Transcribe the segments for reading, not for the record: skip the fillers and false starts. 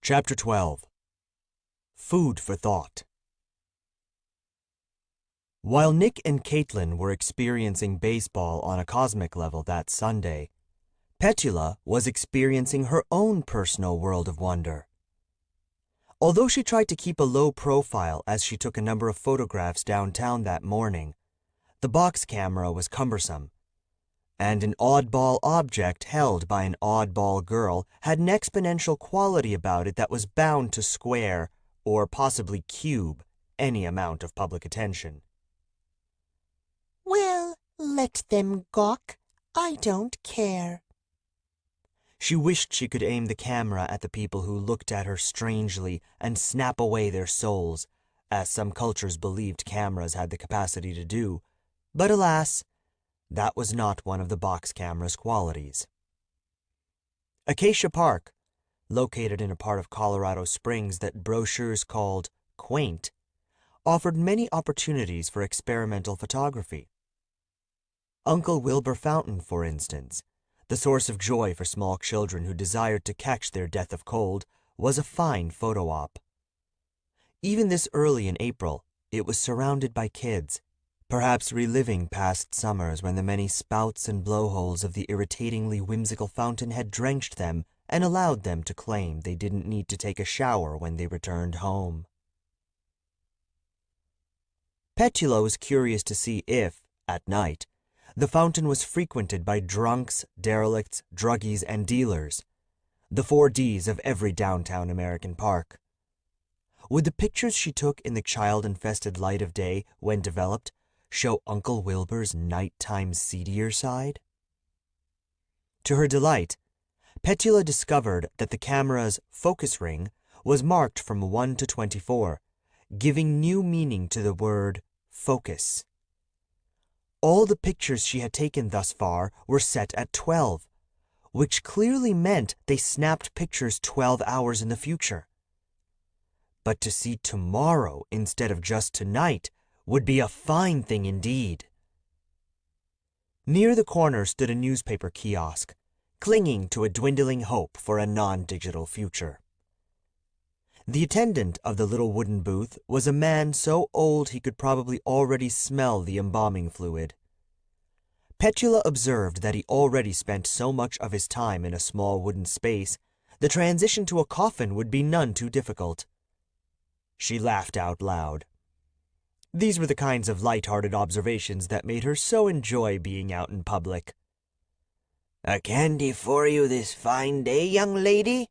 Chapter 12. Food for Thought. While Nick and Caitlin were experiencing baseball on a cosmic level that Sunday, Petula was experiencing her own personal world of wonder. Although she tried to keep a low profile as she took a number of photographs downtown that morning, the box camera was cumbersome, and an oddball object held by an oddball girl had an exponential quality about it that was bound to square, or possibly cube, any amount of public attention. Well, let them gawk. I don't care. She wished she could aim the camera at the people who looked at her strangely and snap away their souls, as some cultures believed cameras had the capacity to do, but alas, that was not one of the box camera's qualities. Acacia Park, located in a part of Colorado Springs that brochures called quaint, offered many opportunities for experimental photography. Uncle Wilbur Fountain, for instance, the source of joy for small children who desired to catch their death of cold, was a fine photo op. Even this early in April, it was surrounded by kids, perhaps reliving past summers when the many spouts and blowholes of the irritatingly whimsical fountain had drenched them and allowed them to claim they didn't need to take a shower when they returned home. Petula was curious to see if, at night, the fountain was frequented by drunks, derelicts, druggies, and dealers, the 4 Ds of every downtown American park. Would the pictures she took in the child-infested light of day, when developed, show Uncle Wilbur's nighttime seedier side? To her delight, Petula discovered that the camera's focus ring was marked from 1 to 24, giving new meaning to the word focus. All the pictures she had taken thus far were set at 12, which clearly meant they snapped pictures 12 hours in the future. But to see tomorrow instead of just tonight would be a fine thing indeed. Near the corner stood a newspaper kiosk, clinging to a dwindling hope for a non-digital future. The attendant of the little wooden booth was a man so old he could probably already smell the embalming fluid. Petula observed that he already spent so much of his time in a small wooden space, the transition to a coffin would be none too difficult. She laughed out loud. These were the kinds of light-hearted observations that made her so enjoy being out in public. "A candy for you this fine day, young lady?"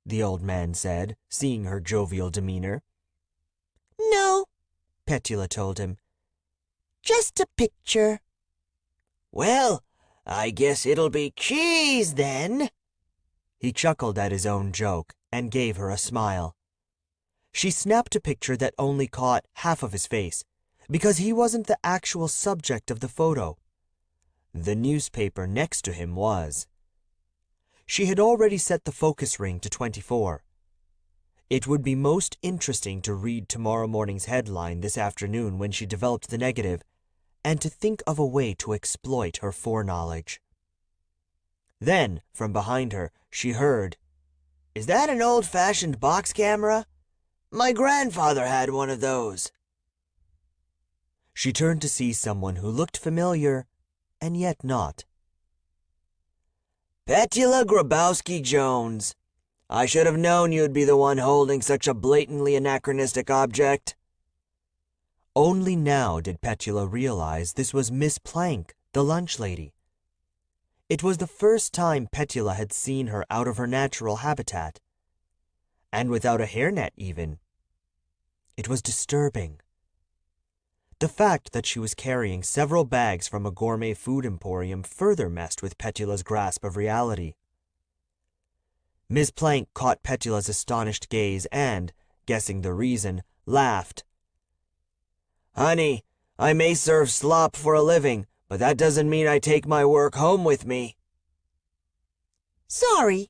the old man said, seeing her jovial demeanor. No, Petula told him. just a picture. "Well, I guess it'll be cheese then." He chuckled at his own joke and gave her a smile. She snapped a picture that only caught half of his face, because he wasn't the actual subject of the photo. The newspaper next to him was. She had already set the focus ring to 24. It would be most interesting to read tomorrow morning's headline this afternoon when she developed the negative, and to think of a way to exploit her foreknowledge. Then, from behind her, she heard, "Is that an old-fashioned box camera? My grandfather had one of those." She turned to see someone who looked familiar, and yet not. "Petula Grabowski-Jones. I should have known you'd be the one holding such a blatantly anachronistic object." Only now did Petula realize this was Miss Plank, the lunch lady. It was the first time Petula had seen her out of her natural habitat, and without a hairnet even. It was disturbing. The fact that she was carrying several bags from a gourmet food emporium further messed with Petula's grasp of reality. Miss Plank caught Petula's astonished gaze and, guessing the reason, laughed. "Honey, I may serve slop for a living, but that doesn't mean I take my work home with me." Sorry,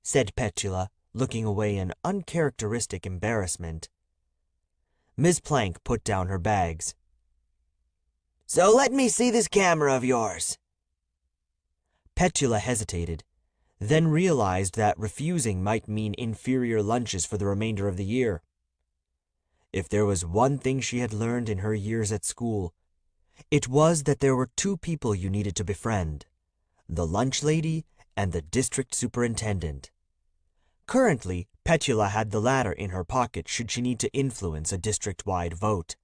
said Petula, looking away in uncharacteristic embarrassment. Miss Plank put down her bags. "So let me see this camera of yours." Petula hesitated. then realized that refusing might mean inferior lunches for the remainder of the year. If there was one thing she had learned in her years at school, it was that there were two people you needed to befriend: the lunch lady and the district superintendent. Currently, Petula had the latter in her pocket should she need to influence a district-wide vote.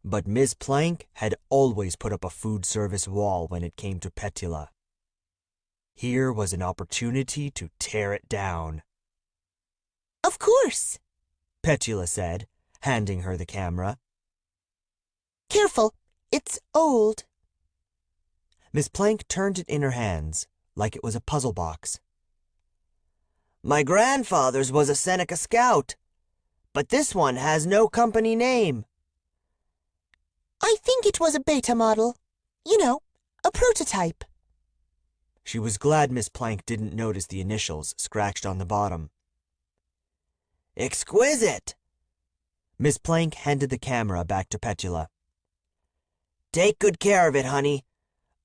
But Ms. Plank had always put up a food service wall when it came to Petula. Here was an opportunity to tear it down. Of course. Petula said, handing her the camera. Careful, it's old. Miss Plank turned it in her hands, like it was a puzzle box. My grandfather's was a Seneca Scout, but this one has no company name. I think it was a beta model. You know, a prototype. She was glad Miss Plank didn't notice the initials scratched on the bottom. Exquisite! Miss Plank handed the camera back to Petula. Take good care of it, honey.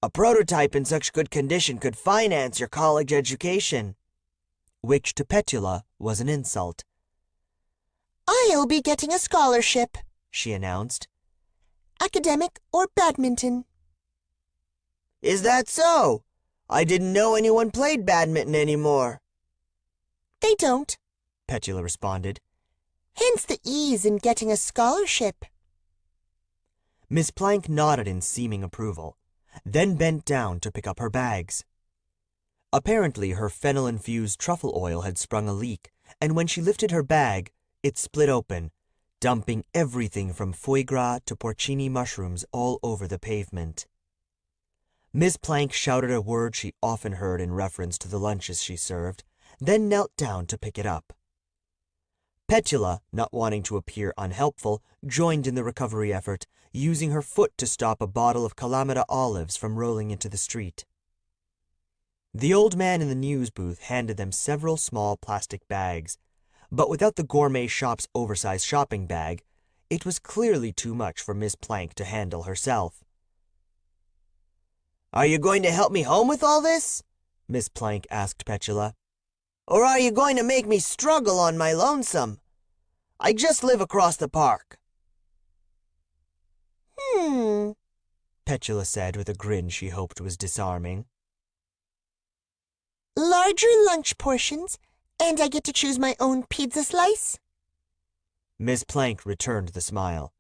A prototype in such good condition could finance your college education. Which to Petula was an insult. I'll be getting a scholarship, she announced. Academic or badminton. Is that so? I didn't know anyone played badminton anymore. They don't, Petula responded. Hence the ease in getting a scholarship. Miss Plank nodded in seeming approval, then bent down to pick up her bags. Apparently, her fennel-infused truffle oil had sprung a leak, and when she lifted her bag, it split open, dumping everything from foie gras to porcini mushrooms all over the pavement. Miss Plank shouted a word she often heard in reference to the lunches she served, then knelt down to pick it up. Petula, not wanting to appear unhelpful, joined in the recovery effort, using her foot to stop a bottle of Kalamata olives from rolling into the street. The old man in the news booth handed them several small plastic bags, but without the gourmet shop's oversized shopping bag, it was clearly too much for Miss Plank to handle herself. Are you going to help me home with all this? Miss Plank asked Petula. Or are you going to make me struggle on my lonesome? I just live across the park. Petula said with a grin she hoped was disarming. Larger lunch portions, and I get to choose my own pizza slice? Miss Plank returned the smile.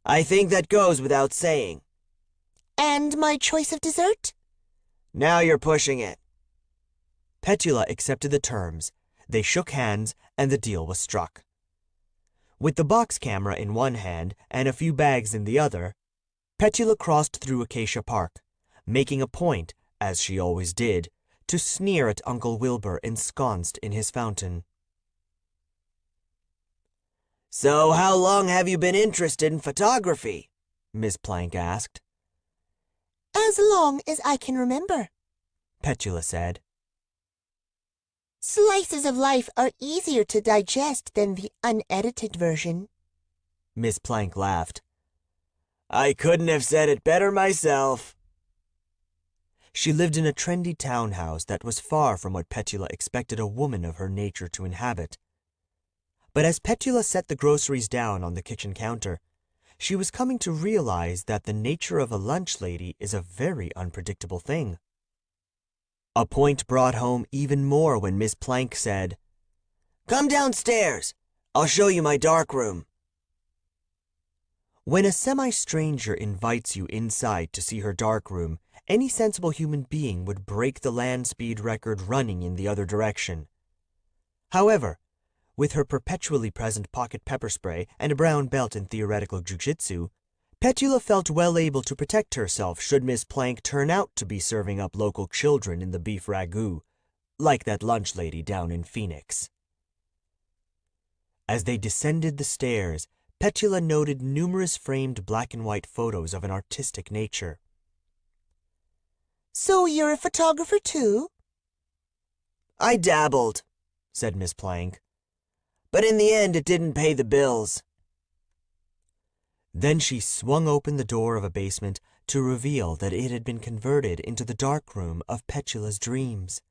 I think that goes without saying. And my choice of dessert? Now you're pushing it. Petula accepted the terms. They shook hands, and the deal was struck. With the box camera in one hand and a few bags in the other, Petula crossed through Acacia Park, making a point, as she always did, to sneer at Uncle Wilbur ensconced in his fountain. So how long have you been interested in photography? Miss Plank asked. As long as I can remember, Petula said. Slices of life are easier to digest than the unedited version. Miss Plank laughed. I couldn't have said it better myself. She lived in a trendy townhouse that was far from what Petula expected a woman of her nature to inhabit. But as Petula set the groceries down on the kitchen counter, she was coming to realize that the nature of a lunch lady is a very unpredictable thing. A point brought home even more when Miss Plank said, Come downstairs. I'll show you my dark room. When a semi-stranger invites you inside to see her dark room, any sensible human being would break the land speed record running in the other direction. However, with her perpetually present pocket pepper spray and a brown belt in theoretical jujitsu, Petula felt well able to protect herself should Miss Plank turn out to be serving up local children in the beef ragout, like that lunch lady down in Phoenix. As they descended the stairs, Petula noted numerous framed black and white photos of an artistic nature. So you're a photographer too? I dabbled, said Miss Plank. But in the end, it didn't pay the bills. Then she swung open the door of a basement, to reveal that it had been converted into the dark room of Petula's dreams.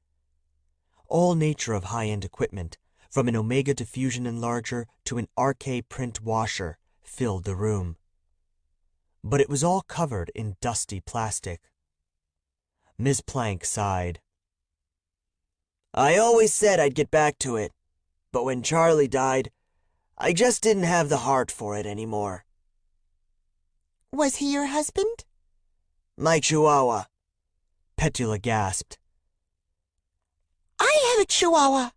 All nature of high-end equipment, from an Omega diffusion enlarger to an RK print washer, filled the room. But it was all covered in dusty plastic. Miss Plank sighed. I always said I'd get back to it, but when Charlie died, I just didn't have the heart for it anymore. Was he your husband? My chihuahua. Petula gasped. I have a chihuahua.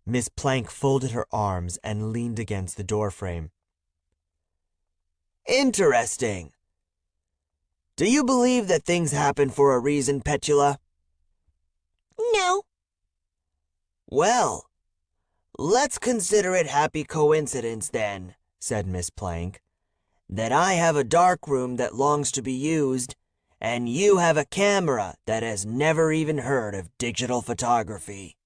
Miss Plank folded her arms and leaned against the doorframe. Interesting. Do you believe that things happen for a reason, Petula? No. Well, let's consider it happy coincidence then, said Miss Plank, that I have a dark room that longs to be used, and you have a camera that has never even heard of digital photography.